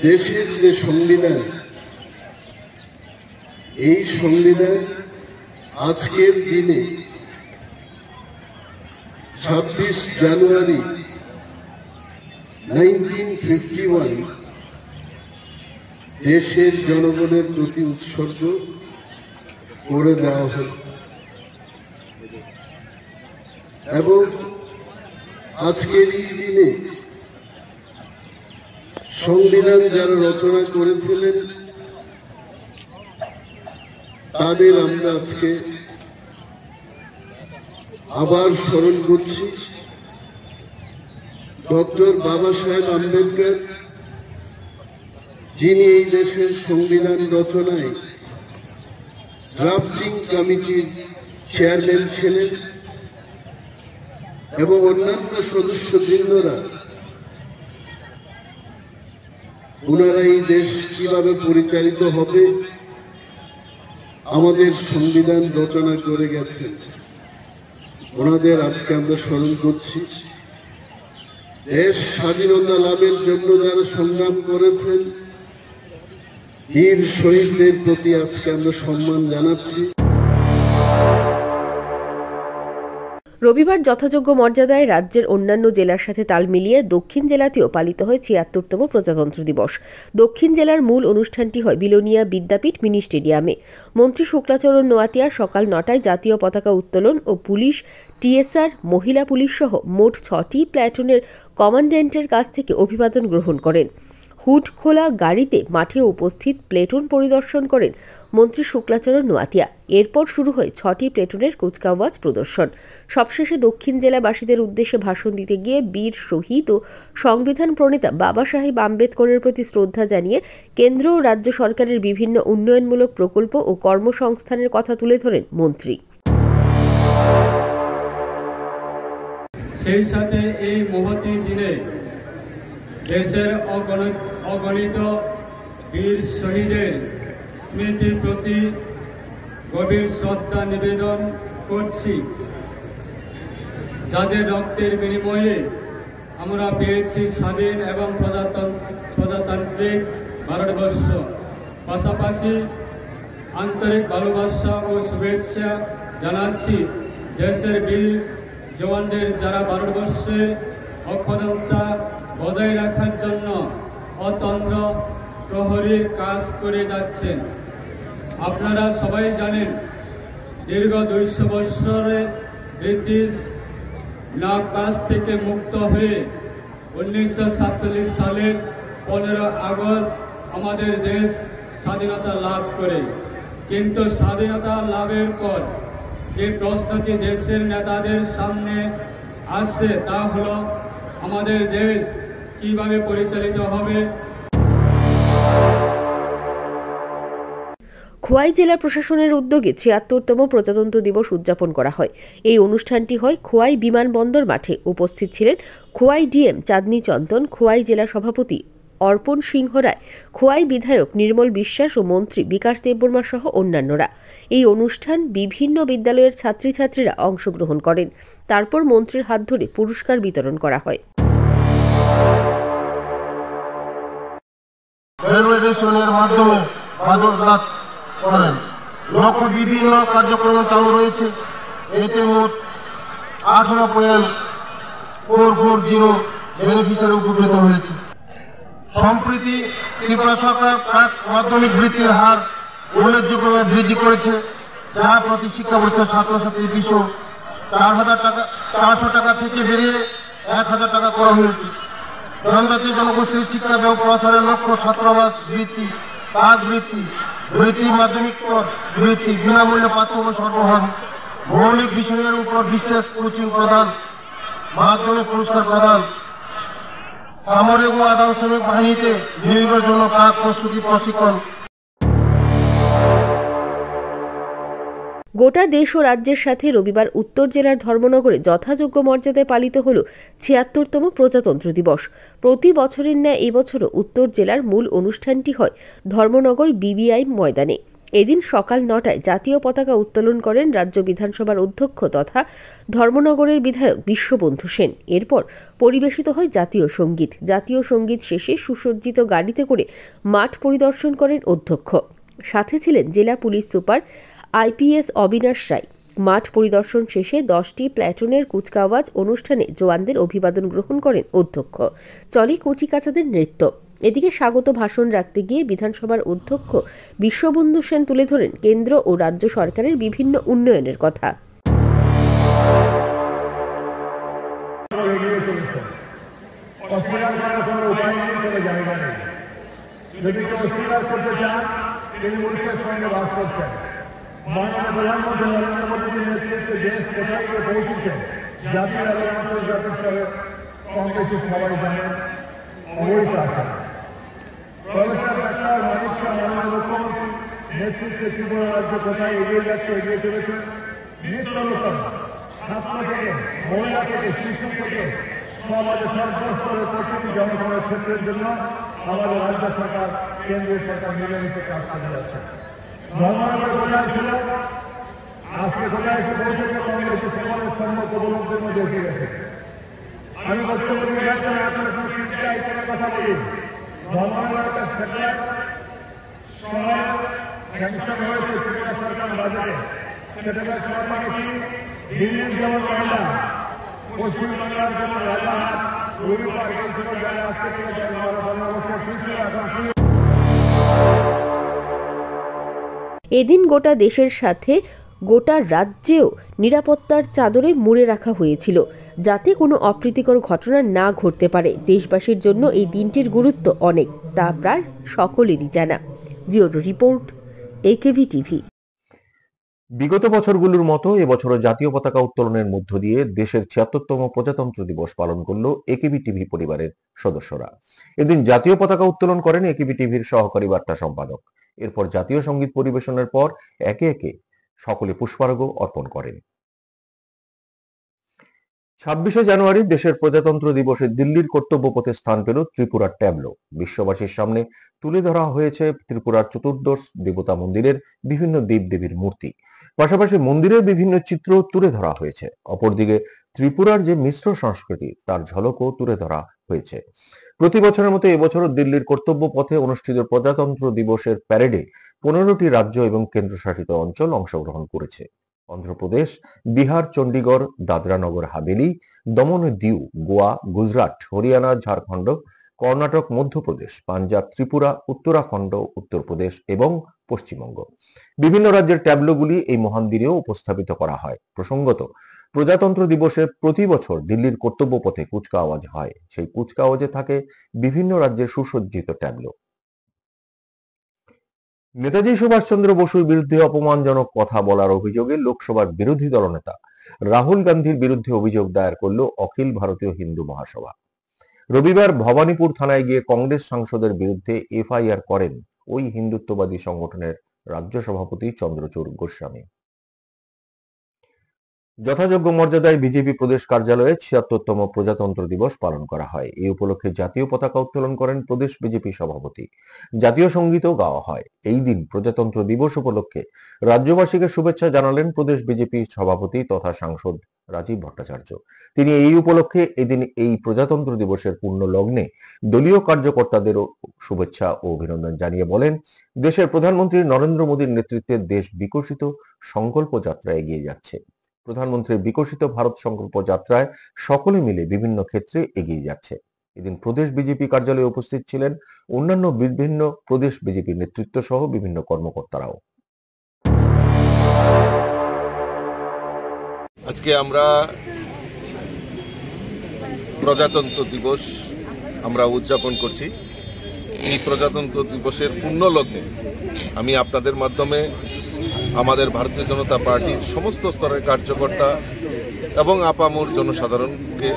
J: দেশের যে সংবিধান, এই সংবিধান আজকের দিনে 26 জানুয়ারি 1951 দেশের জনগণের প্রতি উৎসর্গ করে দেওয়া হল এবং আজকের এই দিনে সংবিধান যারা রচনা করেছিলেন তাদের আমরা আজকে আবার স্মরণ করছি। ডক্টর বাবা সাহেব আম্বেদকর, যিনি এই দেশের সংবিধান রচনায় ড্রাফটিং কমিটির চেয়ারম্যান ছিলেন এবং অন্যান্য সদস্যবৃন্দরা ওনারা এই দেশ কিভাবে পরিচালিত হবে আমাদের সংবিধান রচনা করে গেছেন। ওনাদের আজকে আমরা স্মরণ করছি। দেশ স্বাধীনতা লাভের জন্য যারা সংগ্রাম করেছেন বীর শহীদদের প্রতি আজকে আমরা সম্মান জানাচ্ছি।
C: রবিবার যথাযোগ্য মর্যাদায় রাজ্যের অন্যান্য জেলার সাথে তাল মিলিয়ে দক্ষিণ জেলাতেও পালিত হয় ৭৬তম প্রজাতন্ত্র দিবস। দক্ষিণ জেলার মূল অনুষ্ঠানটি হয় বিলোনিয়া বিদ্যাপীঠ মিনি স্টেডিয়ামে। মন্ত্রী শুক্লাচরণ নোয়াতিয়া সকাল ৯টায় জাতীয় পতাকা উত্তোলন ও পুলিশ, টিএসআর, মহিলা পুলিশ সহ মোট ৬টি প্ল্যাটুনের কমান্ড্যান্টের কাছ থেকে অভিবাদন গ্রহণ করেন। হুড খোলা গাড়িতে মাঠে উপস্থিত প্লেটুন পরিদর্শন করেন মন্ত্রী শুক্লাচরণ নোয়াতিয়া। এরপর শুরু হয় ৬টি প্লেটুনের কুচকাওয়াজ প্রদর্শন। সবশেষে দক্ষিণ জেলাবাসীদের উদ্দেশ্যে ভাষণ দিতে গিয়ে বীর শহীদ ও সংবিধান প্রণেতা বাবা সাহেব আম্বেদকরের প্রতি শ্রদ্ধা জানিয়ে কেন্দ্র ও রাজ্য সরকারের বিভিন্ন উন্নয়নমূলক প্রকল্প ও কর্মসংস্থানের কথা তুলে ধরেন মন্ত্রী।
K: সেই সাথে এই মহতী দিনে দেশের অগণিত বীর শহীদের স্মৃতির প্রতি গভীর শ্রদ্ধা নিবেদন করছি, যাদের রক্তের বিনিময়ে আমরা পেয়েছি স্বাধীন এবং প্রজাতান্ত্রিক ভারতবর্ষ। পাশাপাশি আন্তরিক ভালোবাসা ও শুভেচ্ছা জানাচ্ছি দেশের বীর জওয়ানদের, যারা ভারতবর্ষের অখণ্ডতা বজায় রাখার জন্য অতন্দ্র প্রহরীর কাজ করে যাচ্ছেন। আপনারা সবাই জানেন, দীর্ঘ ২০০ বৎসরের ব্রিটিশ কাছ থেকে মুক্ত হয়ে ১৯৪৭ সালের ১৫ আগস্ট আমাদের দেশ স্বাধীনতা লাভ করে। কিন্তু স্বাধীনতা লাভের পর যে প্রশ্নটি দেশের নেতাদের সামনে আসছে তা হলো আমাদের দেশ কিভাবে পরিচালিত হবে।
C: খোয়াই জেলা প্রশাসনের উদ্যোগে ৭৬তম প্রজাতন্ত্র দিবস উদযাপন করা হয়। এই অনুষ্ঠানটি হয় খোয়াই বিমানবন্দর মাঠে। উপস্থিত ছিলেন খোয়াই ডিএম চাঁদনী চন্দন, খোয়াই জেলা সভাপতি অর্পণ সিংহ রায়, খোয়াই বিধায়ক নির্মল বিশ্বাস ও মন্ত্রী বিকাশ দেববর্মা সহ অন্যান্যরা। এই অনুষ্ঠান বিভিন্ন বিদ্যালয়ের ছাত্রীছাত্রীরা অংশগ্রহণ করেন। তারপর মন্ত্রীর হাত ধরে পুরস্কার বিতরণ করা হয়।
J: রেলওয়ে স্টেশনের মাধ্যমে বাজারজাত করেন। লক্ষ্য বিভিন্ন কার্যক্রম চালু রয়েছে। এতে মোট 18.440 বেনিফিশিয়ারি উপকৃত হয়েছে। সম্প্রতি ত্রিপুরা সরকার প্রাক মাধ্যমিক বৃত্তির হার উল্লেখযোগ্যভাবে বৃদ্ধি করেছে, যা প্রতি শিক্ষাবর্ষে ছাত্রছাত্রী পিছু 4,400 টাকা থেকে বেরিয়ে 1,000 টাকা করা হয়েছে। জনজাতীয় জনগোষ্ঠীর শিক্ষা এবং প্রসারের লক্ষ্য ছাত্রাবাস বৃত্তি, পাক বৃত্তি, বৃত্তি মাধ্যমিক বৃত্তি, বিনামূল্যে পাঠ্য বই সরবরাহ, মৌলিক বিষয়ের উপর বিশেষ কোচিং প্রদান, মাধ্যমিক পুরস্কার প্রদান, সামরিক ও আধা সামরিক বাহিনীতে নিয়োগের জন্য প্রাক প্রস্তুতি প্রশিক্ষণ।
C: গোটা দেশ ও রাজ্যের সাথে রবিবার উত্তর জেলার ধর্মনগরে যথাযোগ্য মর্যাদায় পালিত হল ৭৬তম প্রজাতন্ত্র দিবস। প্রতি বছরের ন্যায় এবছরও উত্তর জেলার মূল অনুষ্ঠানটি হয় ধর্মনগর বিবিআই ময়দানে। এদিন সকাল ৯টায় জাতীয় পতাকা উত্তোলন করেন রাজ্য বিধানসভার অধ্যক্ষ তথা ধর্মনগরের বিধায়ক বিশ্ববন্ধু সেন। এরপর পরিবেশিত হয় জাতীয় সঙ্গীত। জাতীয় সঙ্গীত শেষে সুসজ্জিত গাড়িতে করে মাঠ পরিদর্শন করেন অধ্যক্ষ। সাথে ছিলেন জেলা পুলিশ সুপার আইপিএস অবিনাশ রায়। মাঠ পরিদর্শন শেষে 10টি প্ল্যাটুনের কুচকাওয়াজ অনুষ্ঠানে জওয়ানদের অভিবাদন গ্রহণ করেন অধ্যক্ষ। চলে কচিকাচাদের নৃত্য। এদিকে স্বাগত ভাষণ রাখতে গিয়ে বিধানসভার অধ্যক্ষ বিশ্ববন্ধু সেন তুলে ধরেন কেন্দ্র ও রাজ্য সরকারের বিভিন্ন উন্নয়নের কথা।
J: মাননীয় প্রধানমন্ত্রী নরেন্দ্র মোদীর নেতৃত্বে দেশ কোথায় গিয়ে পৌঁছেছে জাতীয় এবং আন্তর্জাতিক স্তরে কম বেশি সবাই জানেন। অবৈধ আছে প্রফেসর ডাক্তার মানিক শাহ মাননীয় মুখ্যমন্ত্রী নেতৃত্বে ত্রিপুরা রাজ্য কোথায় এগিয়ে যাচ্ছে, এগিয়ে চলেছে। নিত্য নতুন ছাত্র থেকে, মহিলা থেকে, শিশু থেকে সমাজের সর্বস্তরের প্রতিটি জনগণের ক্ষেত্রের জন্য আমাদের রাজ্য সরকার, কেন্দ্রীয় সরকার মিলেমিশে কাজ করে যাচ্ছে। ধর্মনগর কোথায় ছিল, আজকে কোথায় এসে পৌঁছেছে, কংগ্রেস সকলের সম্মত উপলব্ধির মধ্যে এসে গেছে। আমি বক্তব্য নির্বাচনে আপনার কথা বলি। ধর্মনগর একটা সেটেলাইট শহর স্যাংশন হয়েছে ত্রিপুরা সরকার বাজেটে। সেটেলাইট শহর মানে কি? দিল্লির যেমন নয়ডা, পশ্চিমবাংলার যেমন রাজারহাট, রবিবার জায়গায় আসতে গেলে এখন
C: এদিন গোটা দেশের সাথে গোটা রাজ্যেও নিরাপত্তার চাদরে মুড়ে রাখা হয়েছিল, যাতে কোনো অপ্রীতিকর ঘটনা না ঘটতে পারে। দেশবাসীর জন্য এই দিনটির গুরুত্ব অনেক, তা প্রায় সকলেরই জানা। Bureau report, AKV TV.
A: বিগত বছরগুলোর মতো এবছরও জাতীয় পতাকা উত্তোলনের মধ্য দিয়ে দেশের ৭৬তম প্রজাতন্ত্র দিবস পালন করল AKV টিভি পরিবারের সদস্যরা। এদিন জাতীয় পতাকা উত্তোলন করেন AKV টিভির সহকারী বার্তা সম্পাদক। এরপর জাতীয় সঙ্গীত পরিবেশনের পর একে একে সকলে পুষ্পার্ঘ্য অর্পণ করেন। ২৬শে জানুয়ারি দেশের প্রজাতন্ত্র দিবসে দিল্লির কর্তব্যপথে স্থান পেল ত্রিপুরার ট্যাবলো। বিশ্ববাসীর সামনে তুলে ধরা হয়েছে ত্রিপুরার চতুর্দশ দেবতা মন্দিরের বিভিন্ন দেবদেবীর মূর্তি। পাশাপাশি মন্দিরের বিভিন্ন চিত্র তুলে ধরা হয়েছে। অপরদিকে ত্রিপুরার যে মিশ্র সংস্কৃতি, তার ঝলকও তুলে ধরা হয়েছে। প্রতি বছরের মতো এবছরও দিল্লির কর্তব্য পথে অনুষ্ঠিত প্রজাতন্ত্র দিবসের প্যারেডে 15টি রাজ্য এবং কেন্দ্রশাসিত অঞ্চল অংশগ্রহণ করেছে। অন্ধ্রপ্রদেশ, বিহার, চণ্ডীগড়, দাদরা নগর হাভেলি, দমন দিউ, গোয়া, গুজরাট, হরিয়ানা, ঝাড়খণ্ড, কর্ণাটক, মধ্যপ্রদেশ, পাঞ্জাব, ত্রিপুরা, উত্তরাখণ্ড, উত্তরপ্রদেশ এবং পশ্চিমবঙ্গ। বিভিন্ন রাজ্যের ট্যাবলোগুলি এই মহান দিনেও উপস্থাপিত করা হয়। প্রসঙ্গত, প্রজাতন্ত্র দিবসে প্রতি বছর দিল্লির কর্তব্য পথে কুচকাওয়াজ হয়। সেই কুচকাওয়াজে থাকে বিভিন্ন রাজ্যের সুসজ্জিত ট্যাবলো। নেতাজি সুভাষচন্দ্র বসুর বিরুদ্ধে অপমানজনক কথা বলার অভিযোগে লোকসভার বিরোধী দলনেতা রাহুল গান্ধীর বিরুদ্ধে অভিযোগ দায়ের করল অখিল ভারতীয় হিন্দু মহাসভা। রবিবার ভবানীপুর থানায় গিয়ে কংগ্রেস সাংসদের বিরুদ্ধে FIR করেন ওই হিন্দুত্ববাদী সংগঠনের রাজ্য সভাপতি চন্দ্রচূড় গোস্বামী। যথাযোগ্য মর্যাদায় বিজেপি প্রদেশ কার্যালয়ে ৭৬তম প্রজাতন্ত্র দিবস পালন করা হয়। এই উপলক্ষে জাতীয় পতাকা উত্তোলন করেন প্রদেশ বিজেপি সভাপতি। জাতীয় সঙ্গীতও গাওয়া হয়। এই দিন প্রজাতন্ত্র দিবস উপলক্ষে রাজ্যবাসীকে শুভেচ্ছা জানালেন প্রদেশ বিজেপি সভাপতি তথা সাংসদ রাজীব ভট্টাচার্য। তিনি এই উপলক্ষে এদিন এই প্রজাতন্ত্র দিবসের পূর্ণ লগ্নে দলীয় কার্যকর্তাদেরও শুভেচ্ছা ও অভিনন্দন জানিয়ে বলেন, দেশের প্রধানমন্ত্রী নরেন্দ্র মোদীর নেতৃত্বে দেশ বিকশিত সংকল্প যাত্রায় এগিয়ে যাচ্ছে। প্রধানমন্ত্রীর বিকশিত ভারত সংকল্প যাত্রায় সকলে মিলে বিভিন্ন ক্ষেত্রে এগিয়ে যাচ্ছে। এদিন প্রদেশ বিজেপি কার্যালয়ে উপস্থিত ছিলেন অন্যান্য বিভিন্ন প্রদেশ বিজেপি নেতৃত্ব সহ বিভিন্ন কর্মকর্তারাও।
L: আজকে আমরা প্রজাতন্ত্র দিবস আমরা উদযাপন করছি। এই প্রজাতন্ত্র দিবসের পূর্ণ লগ্নে আমি আপনাদের মাধ্যমে আমাদের ভারতীয় জনতা পার্টির সমস্ত স্তরের কার্যকর্তা এবং আপামর জনসাধারণকে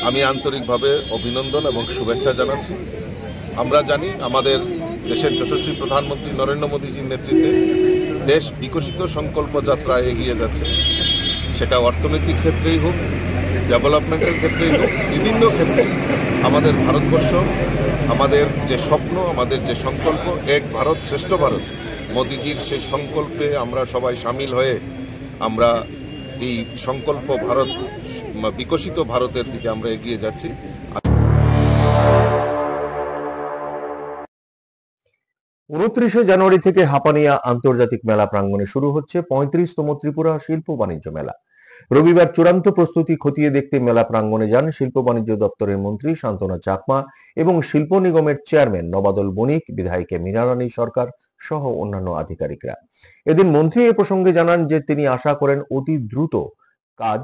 L: আমি আন্তরিকভাবে অভিনন্দন এবং শুভেচ্ছা জানাচ্ছি। আমরা জানি আমাদের দেশের যশস্বী প্রধানমন্ত্রী নরেন্দ্র মোদীজির নেতৃত্বে দেশ বিকশিত সংকল্প যাত্রায় এগিয়ে যাচ্ছে। সেটা অর্থনৈতিক ক্ষেত্রেই হোক, ডেভেলপমেন্টের ক্ষেত্রেই হোক, বিভিন্ন ক্ষেত্রে আমাদের ভারতবর্ষ, আমাদের যে স্বপ্ন, আমাদের যে সংকল্প এক ভারত শ্রেষ্ঠ ভারত, মোদীজির সেই সংকল্পে আমরা সবাই সামিল হয়ে আমরা এই সংকল্প ভারত, বিকশিত ভারতের দিকে আমরা এগিয়ে যাচ্ছি।
A: 29 জানুয়ারি থেকে হাপানিয়া আন্তর্জাতিক মেলা প্রাঙ্গণে শুরু হচ্ছে 35তম ত্রিপুরা শিল্প বাণিজ্য মেলা। রবিবার চূড়ান্ত প্রস্তুতি খতিয়ে দেখতে মেলা প্রাঙ্গণে যান শিল্প বাণিজ্য দপ্তরের মন্ত্রী শান্তনা চাকমা এবং শিল্প নিগমের চেয়ারম্যান নবাদল বণিক, বিধায়িকা মীনা রানী সরকার সহ অন্যান্য আধিকারিকরা। এদিন মন্ত্রী এ প্রসঙ্গে জানান যে তিনি আশা করেন অতি দ্রুত কাজ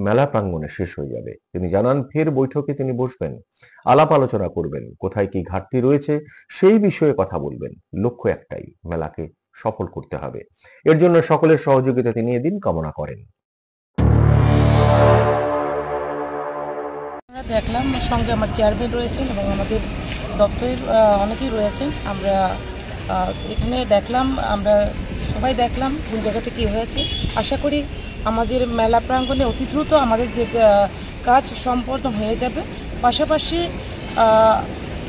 A: মেলা প্রাঙ্গণে শেষ হয়ে যাবে। তিনি জানান ফের বৈঠকে তিনি বসবেন, আলাপ আলোচনা করবেন, কোথায় কি ঘাটতি রয়েছে সেই বিষয়ে কথা বলবেন। লক্ষ্য একটাই, মেলাকে সফল করতে হবে। এর জন্য সকলের সহযোগিতা তিনি এদিন কামনা করেন।
M: আমরা দেখলাম সঙ্গে আমার চেয়ারম্যান রয়েছেন এবং আমাদের দপ্তরের অনেকেই রয়েছেন। আমরা এখানে দেখলাম, আমরা সবাই দেখলাম কোন জায়গাতে কী হয়েছে। আশা করি আমাদের মেলা প্রাঙ্গণে অতি দ্রুত আমাদের যে কাজ সম্পন্ন হয়ে যাবে। পাশাপাশি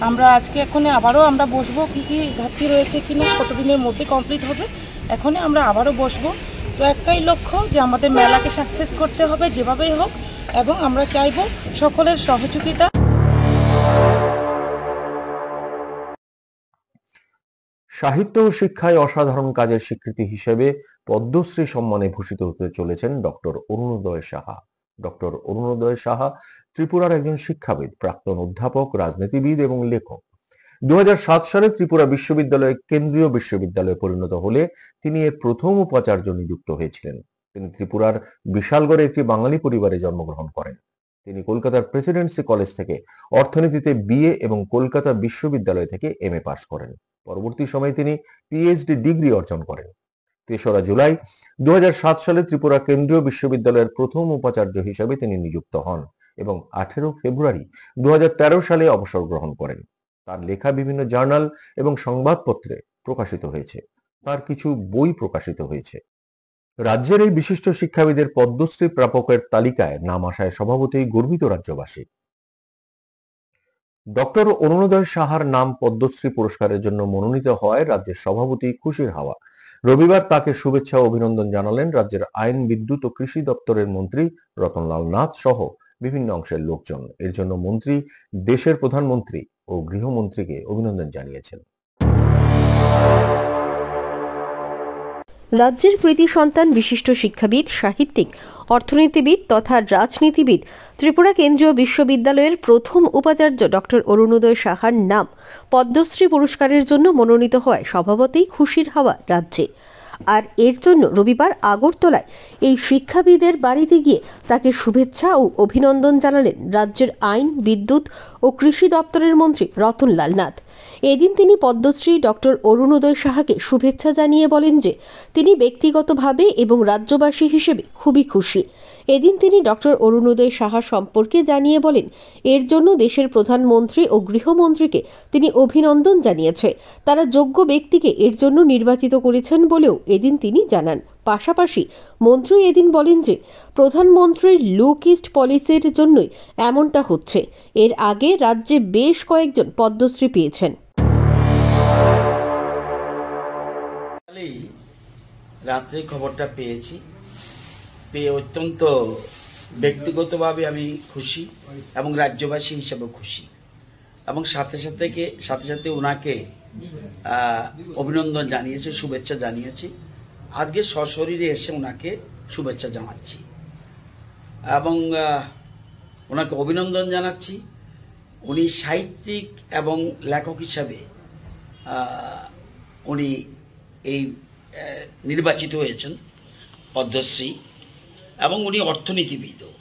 M: আমরা আজকে এখানে আবারও আমরা বসবো, কি কি ঘাটতি রয়েছে কিনা, কতদিনের মধ্যে কমপ্লিট হবে, এখানে আমরা আবারও বসবো। তো একটাই লক্ষ্য যে আমাদের মেলাকে সাকসেস করতে হবে যেভাবেই হোক, এবং আমরা চাইব সকলের সহযোগিতা।
A: সাহিত্য ও শিক্ষায় অসাধারণ কাজের স্বীকৃতি হিসেবে পদ্মশ্রী সম্মানে ভূষিত হতে চলেছেন ডক্টর অরুণোদয় সাহা। ডক্টর অরুণোদয় সাহা ত্রিপুরার একজন শিক্ষাবিদ, প্রাক্তন অধ্যাপক, রাজনীতিবিদ এবং লেখক। 2007 সালে ত্রিপুরা বিশ্ববিদ্যালয় কেন্দ্রীয় বিশ্ববিদ্যালয়ে পরিণত হলে তিনি এর প্রথম উপাচার্য নিযুক্ত হয়েছিলেন। তিনি ত্রিপুরার বিশালগড়ে একটি বাঙালি পরিবারে জন্মগ্রহণ করেন। তিনি কলকাতার প্রেসিডেন্সি কলেজ থেকে অর্থনীতিতে বিএ এবং কলকাতা বিশ্ববিদ্যালয় থেকে এমএ পাশ করেন। পরবর্তী সময়ে তিনি পিএইচডি ডিগ্রি অর্জন করেন। 3রা জুলাই 2007 সালে ত্রিপুরা কেন্দ্রীয় বিশ্ববিদ্যালয়ের প্রথম উপাচার্য হিসেবে তিনি নিযুক্ত হন এবং 18 ফেব্রুয়ারি 2013 সালে অবসর গ্রহণ করেন। তার লেখা বিভিন্ন জার্নাল এবং সংবাদপত্রে প্রকাশিত হয়েছে। তার কিছু বই প্রকাশিত হয়েছে। রাজ্যের এই বিশিষ্ট শিক্ষাবিদের পদ্মশ্রী প্রাপকের তালিকায় নাম আসায় স্বভাবতই গর্বিত রাজ্যবাসী। ডক্টর অরুণোদয় সাহার নাম পদ্মশ্রী পুরস্কারের জন্য মনোনীত হওয়ায় রাজ্যের সভাপতি খুশির হাওয়া। রবিবার তাকে শুভেচ্ছা ও অভিনন্দন জানালেন রাজ্যের আইন, বিদ্যুৎ ও কৃষি দপ্তরের মন্ত্রী রতনলাল নাথ সহ বিভিন্ন অংশের লোকজন। এর জন্য মন্ত্রী দেশের প্রধানমন্ত্রী ও গৃহমন্ত্রীকে অভিনন্দন জানিয়েছেন।
C: রাজ্যের কৃতি সন্তান, বিশিষ্ট শিক্ষাবিদ, সাহিত্যিক, অর্থনীতিবিদ তথা রাজনীতিবিদ, ত্রিপুরা কেন্দ্রীয় বিশ্ববিদ্যালয়ের প্রথম উপাচার্য ডক্টর অরুণোদয় সাহার নাম পদ্মশ্রী পুরস্কারের জন্য মনোনীত হওয়ায় স্বভাবতই খুশির হাওয়া রাজ্যে। আর এর জন্য রবিবার আগরতলায় এই শিক্ষাবিদের বাড়িতে গিয়ে তাকে শুভেচ্ছা ও অভিনন্দন জানালেন রাজ্যের আইন, বিদ্যুৎ ও কৃষি দপ্তরের মন্ত্রী রতনলাল নাথ। এদিন তিনি পদ্মশ্রী ডক্টর অরুণোদয় সাহাকে শুভেচ্ছা জানিয়ে বলেন যে তিনি ব্যক্তিগতভাবে এবং রাজ্যবাসী হিসেবে খুবই খুশি। এদিন তিনি ডক্টর অরুণোদয় সাহা সম্পর্কে জানিয়ে বলেন, এর জন্য দেশের প্রধানমন্ত্রী ও গৃহমন্ত্রীকে তিনি অভিনন্দন জানিয়েছে। তারা যোগ্য ব্যক্তিকে এর জন্য নির্বাচিত করেছেন বলেও এদিন তিনি জানান। পাশাপাশি মন্ত্রী এদিন বলেন যে প্রধানমন্ত্রীর লুক ইস্ট পলিসির জন্যই এমনটা হচ্ছে। এর আগে রাজ্যে বেশ কয়েকজন পদ্মশ্রী পেয়েছেন।
N: রাত্রে খবরটা পেয়েছি, পেয়ে অত্যন্ত ব্যক্তিগতভাবে আমি খুশি এবং রাজ্যবাসী হিসেবে খুশি, এবং সাথে সাথে ওনাকে অভিনন্দন জানিয়েছি, শুভেচ্ছা জানিয়েছি। আজকে সশরীরে এসে ওনাকে শুভেচ্ছা জানাচ্ছি এবং ওনাকে অভিনন্দন জানাচ্ছি। উনি সাহিত্যিক এবং লেখক হিসাবে উনি এই নির্বাচিত হয়েছেন পদ্মশ্রী, এবং উনি অর্থনীতিবিদও,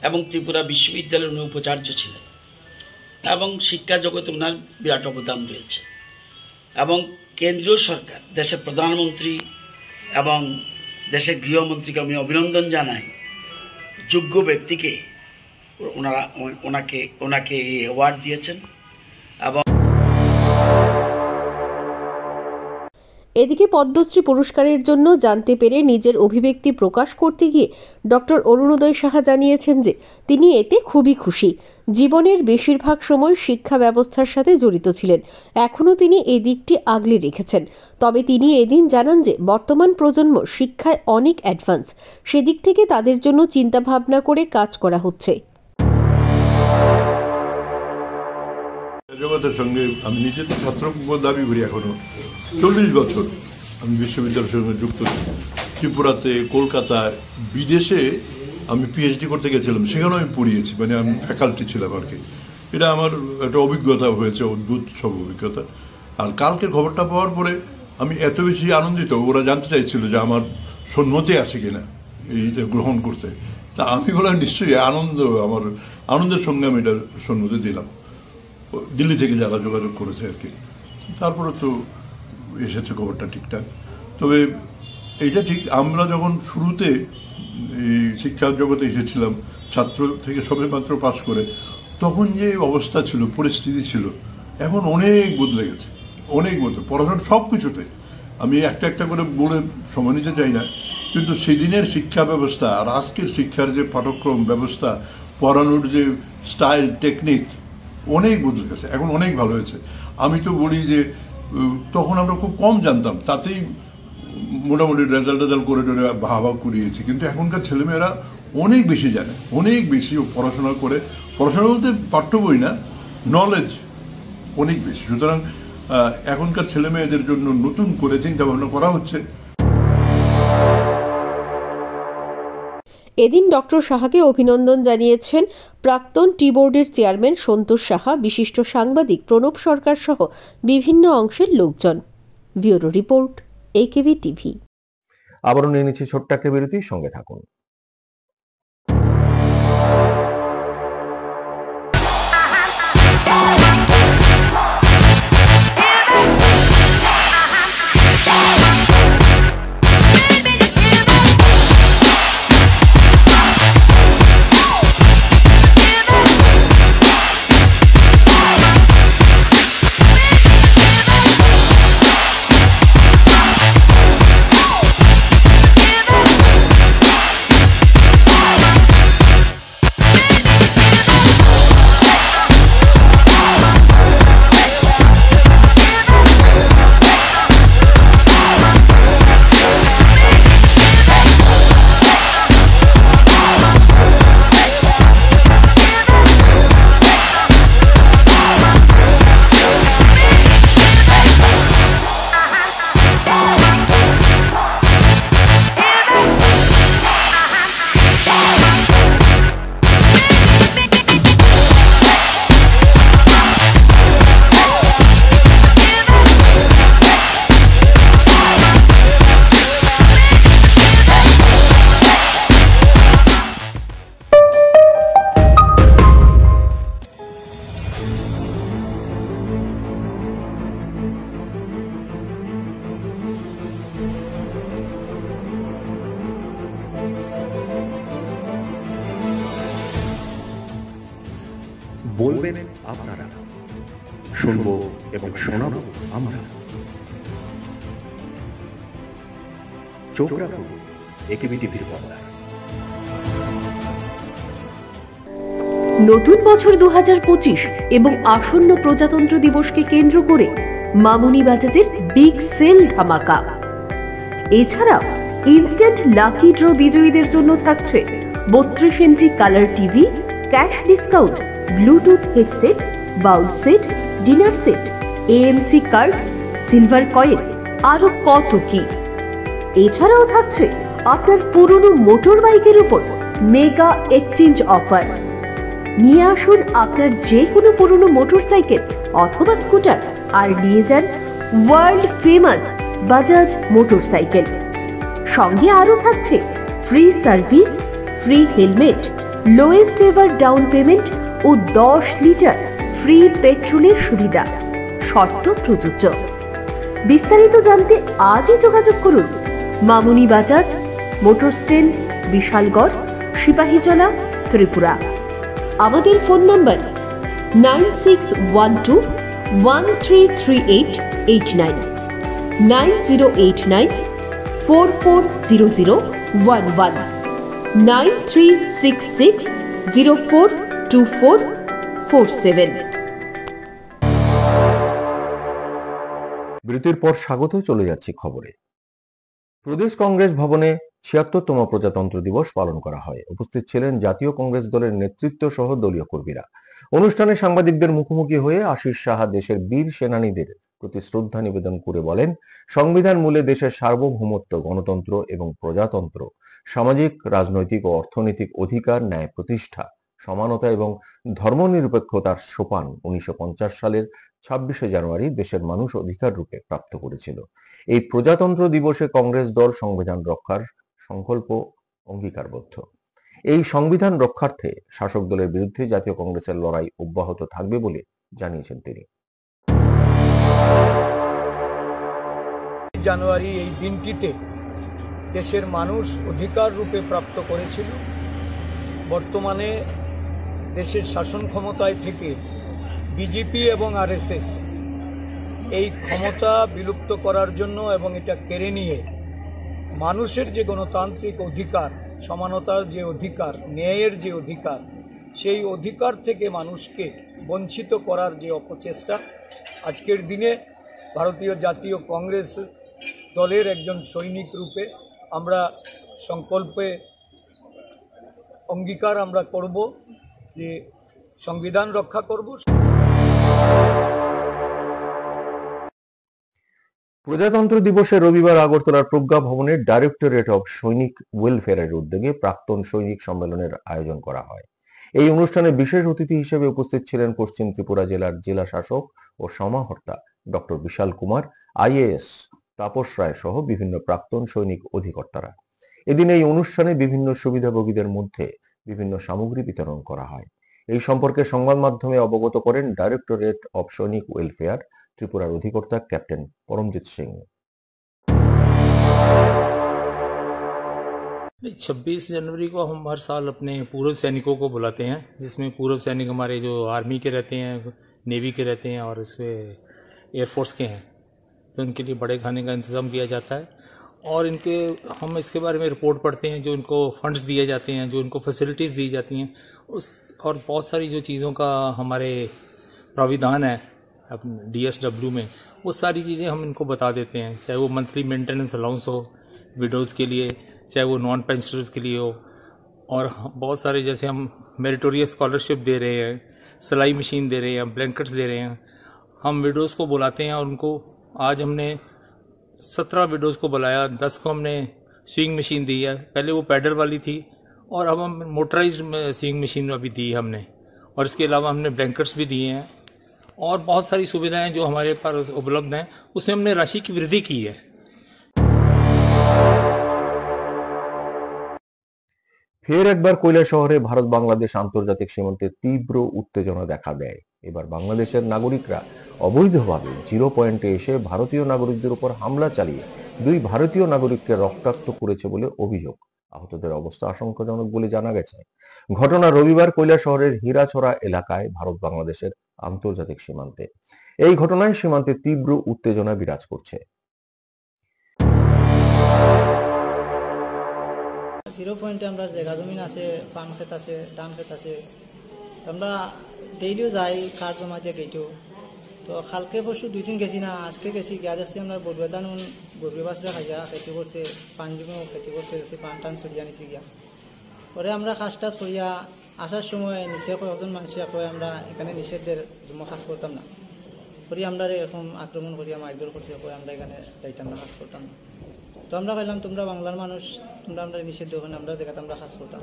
N: এবং ত্রিপুরা বিশ্ববিদ্যালয়ের উনি উপাচার্য ছিলেন, এবং শিক্ষা জগতে ওনার বিরাট অবদান রয়েছে। এবং কেন্দ্রীয় সরকার, দেশের প্রধানমন্ত্রী এবং দেশের গৃহমন্ত্রীকে আমি অভিনন্দন জানাই। যোগ্য ব্যক্তিকে ওনাকে এই অ্যাওয়ার্ড দিয়েছেন। এবং
C: এদিকে পদ্মশ্রী পুরস্কারের জন্য জানতে পেরে নিজের অভিব্যক্তি প্রকাশ করতে গিয়ে ডক্টর অরুণোদয় সাহা জানিয়েছেন যে তিনি এতে খুবই খুশি। জীবনের বেশিরভাগ সময় শিক্ষা ব্যবস্থার সাথে জড়িত ছিলেন, এখনও তিনি এই দিকটি আগলে রেখেছেন। তবে তিনি এদিন জানান যে বর্তমান প্রজন্ম শিক্ষায় অনেক অ্যাডভান্স, সেদিক থেকে তাদের জন্য চিন্তাভাবনা করে কাজ করা হচ্ছে।
O: জগতের সঙ্গে আমি নিজে তো ছাত্র দাবি করি, এখনো 40 বছর আমি বিশ্ববিদ্যালয়ের সঙ্গে যুক্ত। ত্রিপুরাতে, কলকাতায়, বিদেশে আমি পিএইচডি করতে গেছিলাম, সেখানেও আমি পড়িয়েছি, মানে আমি ফ্যাকাল্টি ছিলাম আর কি। এটা আমার একটা অভিজ্ঞতা হয়েছে, অদ্ভুত সব অভিজ্ঞতা। আর কালকের খবরটা পাওয়ার পরে আমি এত বেশি আনন্দিত, ওরা জানতে চাইছিল যে আমার সম্মতি আছে কিনা এইটা গ্রহণ করতে। তা আমি বললাম নিশ্চয়ই, আমার আনন্দের সঙ্গে আমি এটা সম্মতি দিলাম। দিল্লি থেকে যারা যোগাযোগ করেছে আর কি, তারপরে তো এসেছে খবরটা ঠিকঠাক। তবে এইটা ঠিক, আমরা যখন শুরুতে এই শিক্ষা জগতে এসেছিলাম, ছাত্র থেকে সবে মাত্র পাশ করে, তখন যে অবস্থা ছিল, পরিস্থিতি ছিল, এখন অনেক বদলে গেছে, অনেক বদলে। পড়াশোনা সব কিছুতে আমি একটা একটা করে বলে সময় নিতে চাই না, কিন্তু সেদিনের শিক্ষা ব্যবস্থা আর আজকের শিক্ষার যে পাঠ্যক্রম ব্যবস্থা, পড়ানোর যে স্টাইল, টেকনিক অনেক বদলে গেছে, এখন অনেক ভালো হয়েছে। আমি তো বলি যে তখন আমরা খুব কম জানতাম, তাতেই মোটামুটি রেজাল্ট করে ভাবা করিয়েছি, কিন্তু এখনকার ছেলেমেয়েরা অনেক বেশি জানে, অনেক বেশি পড়াশোনা করে। পড়াশোনা বলতে পাঠ্য বই না, নলেজ অনেক বেশি। সুতরাং এখনকার ছেলেমেয়েদের জন্য নতুন করে চিন্তা ভাবনা করা হচ্ছে।
C: এদিন ডক্টর সাহাকে অভিনন্দন জানিয়েছেন প্রাক্তন টি বোর্ডের চেয়ারম্যান সন্তোষ সাহা, বিশিষ্ট সাংবাদিক প্রণব সরকার সহ বিভিন্ন অংশের লোকজন। Bureau report, AKV TV.
A: আবারও নিয়ে নিচ্ছি ছোট্ট একটা বিরতি, সঙ্গে থাকুন।
F: বলবেন আপনারা, শুনবো এবং শোনাবো আমরা। চোখ রাখুন AKV টিভির পর্দায়।
C: নতুন বছর 2025 এবং আসন্ন প্রজাতন্ত্র দিবসকে কেন্দ্র করে মামুনি বাজাজের বিগ সেল ধামাকা। এছাড়াও ইনস্ট্যান্ট লাকি ড্র বিজয়ীদের জন্য থাকছে 32 inch colour TV, cash discount, Bluetooth headset, bowl set, dinner set, AMC card, silver coin, আরো কত কি। এছাড়াও থাকছে আপনার পুরনো মোটর বাইকের উপর মেগা এক্সচেঞ্জ অফার। নিয়ে আসুন আপনার যে কোনো পুরনো মোটরসাইকেল অথবা স্কুটার আর নিয়ে যান ওয়ার্ল্ড ফেমাস বাজাজ মোটরসাইকেল। সঙ্গে আরো থাকছে free service, free helmet, lowest ever down payment ও 10 লিটার ফ্রি পেট্রোলের সুবিধা। শর্ত প্রযোজ্য। বিস্তারিত জানতে আজই যোগাযোগ করুন মামুনি বাজাজ, মোটর স্ট্যান্ড, বিশালগড়, সিপাহীজলা, ত্রিপুরা। আমাদের ফোন নাম্বার 9612133889, 9089440011, 9366042447।
A: বিরতির পর স্বাগত, চলে যাচ্ছি খবরে। প্রদেশ কংগ্রেস ভবনে ৭৬তম প্রজাতন্ত্র দিবস পালন করা হয়। উপস্থিত ছিলেন জাতীয় কংগ্রেস দলের নেতৃত্ব সহ দলীয় কর্মীরা। অনুষ্ঠানে সাংবাদিকদের মুখোমুখি হয়ে আশিস সাহা দেশের বীর সেনানীদের প্রতি শ্রদ্ধা নিবেদন করে বলেন, সংবিধান মূলে দেশের সার্বভৌমত্ব, গণতন্ত্র এবং প্রজাতন্ত্র, সামাজিক, রাজনৈতিক ও অর্থনৈতিক অধিকার, ন্যায় প্রতিষ্ঠা, সমানতা এবং ধর্মনিরপেক্ষতার সোপান 1950 সালের 26শে জানুয়ারি দেশের মানুষ অধিকার রূপে প্রাপ্ত করেছিল। এই প্রজাতন্ত্র দিবসে কংগ্রেস দল সংবিধান রক্ষার সংকল্প অঙ্গীকারবদ্ধ। এই সংবিধান রক্ষার্থে শাসক দলের বিরুদ্ধে জাতীয় কংগ্রেসের লড়াই অব্যাহত থাকবে বলে জানিয়েছেন তিনি।
P: জানুয়ারি এই দিনটিতে দেশের মানুষ অধিকার রূপে প্রাপ্ত করেছিল। বর্তমানে দেশের শাসন ক্ষমতায় থেকে বিজেপি এবং আরএসএস এই ক্ষমতা বিলুপ্ত করার জন্য এবং এটা কেড়ে নিয়ে মানুষের যে গণতান্ত্রিক অধিকার, সমানতার যে অধিকার, ন্যায়ের যে অধিকার, সেই অধিকার থেকে মানুষকে বঞ্চিত করার যে অপচেষ্টা, আজকের দিনে ভারতীয় জাতীয় কংগ্রেস দলের একজন সৈনিক রূপে আমরা সংকল্পে অঙ্গীকার আমরা করব যে সংবিধান রক্ষা করব।
A: প্রজাতন্ত্র দিবসে রবিবার আগরতলার প্রজ্ঞা ভবনে ডাইরেক্টরেট অব সৈনিক ওয়েলফেয়ারের উদ্যোগে প্রাক্তন সৈনিক সম্মেলনের আয়োজন করা হয়। এই অনুষ্ঠানে বিশেষ অতিথি হিসেবে উপস্থিত ছিলেন পশ্চিম ত্রিপুরা জেলার জেলা শাসক ও সমাহর্তা ডক্টর বিশাল কুমার, আইএএস তাপস রায় সহ বিভিন্ন প্রাক্তন সৈনিক অধিকর্তারা। এদিন এই অনুষ্ঠানে বিভিন্ন সুবিধাভোগীদের মধ্যে বিভিন্ন সামগ্রী বিতরণ করা হয়। এই সম্পর্কে সংবাদ মাধ্যমে অবগত করেন ডাইরেক্টরেট অব সৈনিক ওয়েলফেয়ার ত্রিপুরার অধিকর্তা ক্যাপ্টেন পরমজিৎ সিং।
Q: 26 जनवरी को हम हर साल अपने पूर्व सैनिकों को बुलाते हैं, जिसमें पूर्व सैनिक हमारे जो आर्मी के रहते हैं, नेवी के रहते हैं और इसमें एयरफोर्स के हैं, तो उनके लिए बड़े खाने का इंतज़ाम किया जाता है। और हम इसके बारे में रिपोर्ट पढ़ते हैं, जो इनको फंड्स दिए जाते हैं, जो इनको फैसिलिटीज़ दी जाती हैं, और बहुत सारी जो चीज़ों का हमारे प्राविधान है DSW में, वो सारी चीज़ें हम इनको बता देते हैं, चाहे वो मंथली मेंटेनेंस अलाउंस हो विडोज़ के लिए, चाहे वो नॉन पेंशनर्स के लिए हो, और बहुत सारे जैसे हम मेरिटोरियस स्कॉलरशिप दे रहे हैं, सिलाई मशीन दे रहे हैं, ब्लैंकेट्स दे रहे हैं। हम विडोज़ को बुलाते हैं और उनको आज हमने 17 विडोज़ को बुलाया, 10 को हमने स्विंग मशीन दी है। पहले वो पैडल वाली थी और अब हम मोटराइज्ड स्विंग मशीन अभी दी हमने, और इसके अलावा हमने ब्लैंकेट्स भी दिए हैं और बहुत सारी सुविधाएं जो हमारे पास उपलब्ध हैं, उसमें हमने राशि की वृद्धि की है।
A: ফের একবার কৈলাসহরে ভারত বাংলাদেশ আন্তর্জাতিক সীমান্তে তীব্র উত্তেজনা দেখা দেয়। এবার বাংলাদেশের নাগরিকরা অবৈধভাবে 0 পয়েন্টে এসে ভারতীয় নাগরিকদের উপর হামলা চালিয়ে 2 ভারতীয় নাগরিককে রক্তাক্ত করেছে বলে অভিযোগ। আহতদের অবস্থা আশঙ্কাজনক বলে জানা গেছে। ঘটনা রবিবার কৈলাসহরের হীরাছড়া এলাকায় ভারত বাংলাদেশের আন্তর্জাতিক সীমান্তে। এই ঘটনায় সীমান্তে তীব্র উত্তেজনা বিরাজ করছে।
R: 0 পয়েন্টে আমরা জায়গা জমিন আছে, পান ক্ষেত আছে, ধান ক্ষেত আছে, আমরা ডেইলিও যাই কার জমাতে গেইটো। তো কালকে পরশু 2 দিন গেছি না, আজকে গেছি, গিয়া যাচ্ছি আমরা বরবে ধান বরবে বাসরা খাইয়া খেতে করছে, পান জমিও খেতে করছে, পান টান সরিয়া নিছি গিয়া। পরে আমরা কাজটা সরিয়া আসার সময় নিচে কয়েকজন মানুষে কয়ে আমরা এখানে নিষেধের জমা কাজ করতাম না, করি আমরা এরকম আক্রমণ করিয়া মারধর করছে, কয়ে আমরা এখানে যাইতাম না, কাজ করতাম না। তো আমরা বললাম তোমরা বাংলার মানুষ, তোমরা আমরা নিষেধ ওখানে আমরা জায়গাতে আমরা কাজ করতাম,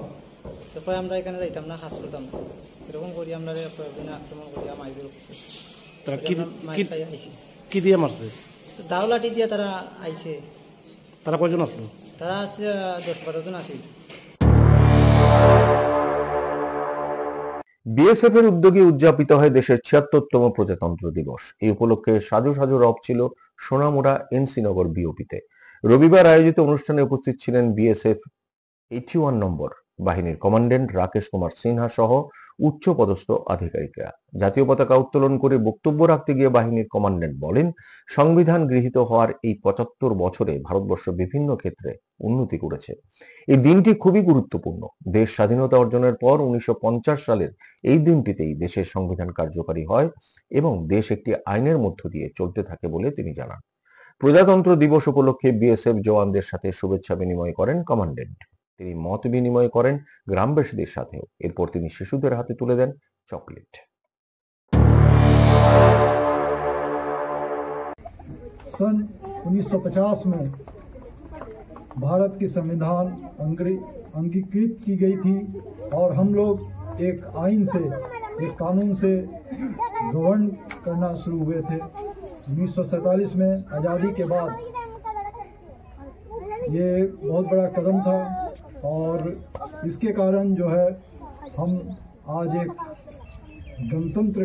R: তো কয়ে আমরা এখানে যাইতাম না, কাজ করতাম না, এরকম করি আমরা কয়েকজনে আক্রমণ করিয়া মারধর করছে।
S: কি দিয়ে মারছে?
R: দাও লাঠি দিয়ে তারা আইছে।
S: তারা কয়জন আসলো?
R: তারা আছে 10-12 জন আছে।
A: বিএসএফ এর উদ্যোগে উদযাপিত হয় দেশের ৭৬তম প্রজাতন্ত্র দিবস। এই উপলক্ষে সাজু সাজু রব ছিল সোনামুড়া এনসিনগর বিওপিতে। রবিবার আয়োজিত অনুষ্ঠানে উপস্থিত ছিলেন বিএসএফ 81 নম্বর বাহিনীর কমান্ড্যান্ট রাকেশ কুমার সিনহা সহ উচ্চ পদস্থ আধিকারিকরা। জাতীয় পতাকা উত্তোলন করে বক্তব্য রাখতে গিয়ে বাহিনীর কমান্ড্যান্ট বলেন, সংবিধান গৃহীত হওয়ার এই 75 বছরে ভারতবর্ষ বিভিন্ন ক্ষেত্রে উন্নতি করেছে। এই দিনটি খুবই গুরুত্বপূর্ণ। দেশ স্বাধীনতা অর্জনের পর 1950 সালের এই দিনটিতেই দেশের সংবিধান কার্যকারী হয় এবং দেশ একটি আইনের মধ্য দিয়ে চলতে থাকে বলে তিনি জানান। প্রজাতন্ত্র দিবস উপলক্ষে বিএসএফ জওয়ানদের সাথে শুভেচ্ছা বিনিময় করেন কমান্ড্যান্ট। তিনি মত বিনিময় করেন গ্রামবাসীদের সাথেও। এরপর তিনি শিশুদের হাতে তুলে দেন চকলেট।
J: सन 1950 में भारत की संविधान अंगीकृत की गई थी और हम लोग एक आइन से, एक कानून से गवर्न करना शुरू हुए थे। 1947 में आज़ादी के बाद ये बहुत बड़ा कदम था और इसके कारण जो है हम आज एक गणतंत्र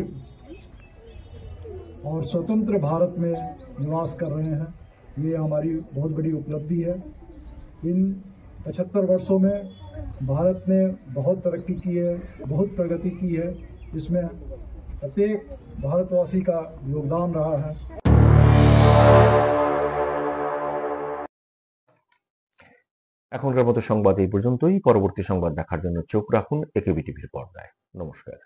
J: और स्वतंत्र भारत में निवास कर रहे हैं। ये हमारी बहुत बड़ी उपलब्धि है। इन 75 वर्षों में भारत ने बहुत तरक्की की है, बहुत प्रगति की है। इसमें प्रत्येक भारतवासी का योगदान रहा है।
A: এখনকার মতো সংবাদ এই পর্যন্তই। পরবর্তী সংবাদ দেখার জন্য চোখ রাখুন একেবি টিভির পর্দায়। নমস্কার।